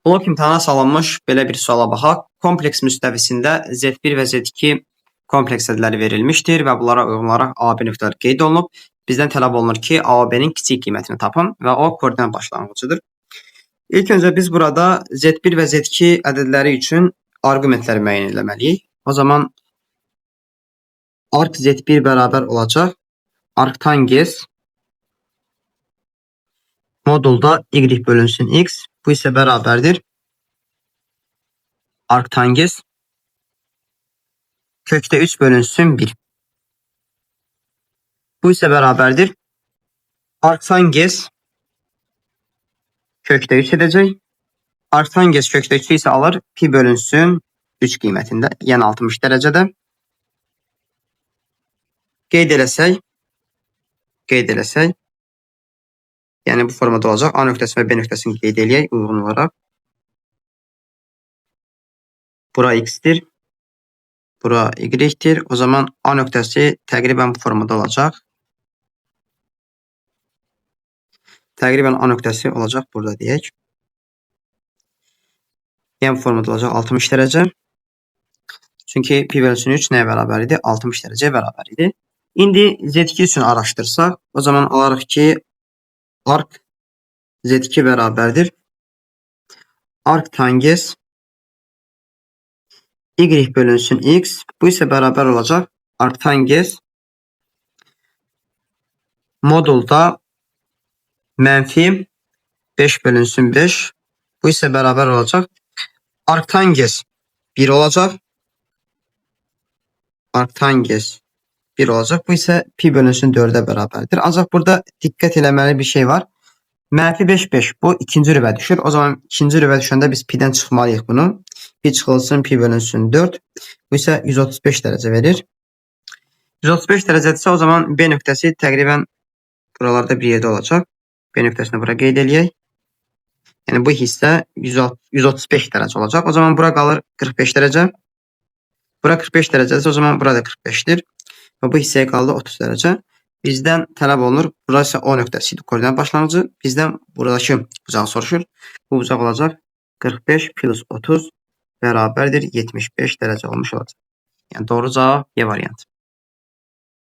Blok imtahana salınmış belə bir suala baxaq. Kompleks müstəvisində Z1 və Z2 kompleks ədləri verilmişdir və bunlara uyğun olaraq AB nöqtələri qeyd olunub. Bizdən tələb olunur ki, AB-nin kiçik qiymətini tapın və o koordinat başlanğıcıdır. İlk öncə biz burada Z1 və Z2 ədədləri üçün arqumentləri müəyyən etməliyik. O zaman arq Z1 bərabər olacaq arctangens modulda y bölünsün x. Bu isə bərabərdir arctangens kökdə 3 bölünsün 1. Bu isə bərabərdir arctangens kökdə 3 edəcək. Arctangens kökdə 3 isə alır pi bölünsün 3 qiymətində, yəni 60 dərəcədə. Qeyd eləsək, yəni bu formada olacaq. A nöqtəsi və B nöqtəsini qeyd eləyək uyğun olaraq. Bura x-dir, bura y-dir. O zaman A nöqtəsi təqribən bu formada olacaq. Təqribən A nöqtəsi olacaq burada deyək. Yəni bu formada olacaq 60 dərəcə. Çünki pi bölünsün 3 nəyə bərabər idi? 60 dərəcəyə bərabər idi. İndi Z2 üçün araşdırsaq, o zaman alarıq ki, arc Z2 bərabərdir arctangens y bölünsün x. Bu isə bərabər olacaq arctangens modulda mənfi 5 bölünsün 5. Bu isə bərabər olacaq arctangens 1 olacaq. Arctangens 1 olacaq. Bu isə pi bölünsün 4-ə bərabərdir. Ancaq burada diqqət eləməli bir şey var. Mənfi 5, 5. Bu ikinci rübə düşür. O zaman ikinci rübə düşəndə biz pidən çıxmalıyıq bunu. Pi çıxılsın, pi bölünsün 4. Bu isə 135 dərəcə verir. 135 dərəcədirsə, o zaman B nöqtəsi təqribən buralarda bir yerdə olacaq. B nöqtəsini bura qeyd eləyək. Yəni bu hissə 135 dərəcə olacaq. O zaman bura qalır 45 dərəcə. Bura 45 dərəcədirsə, o zaman burada 45-dir. Və bu hissəyə qaldı 30 dərəcə. Bizdən tələb olunur. Burası O nöqtəsi idi, koordinat başlanğıcı. Bizdən buradakı bucağı soruşur. Bu bucaq olacaq 45 plus 30 bərabərdir 75 dərəcə olmuş olacaq. Yəni doğru cavab Y variantı.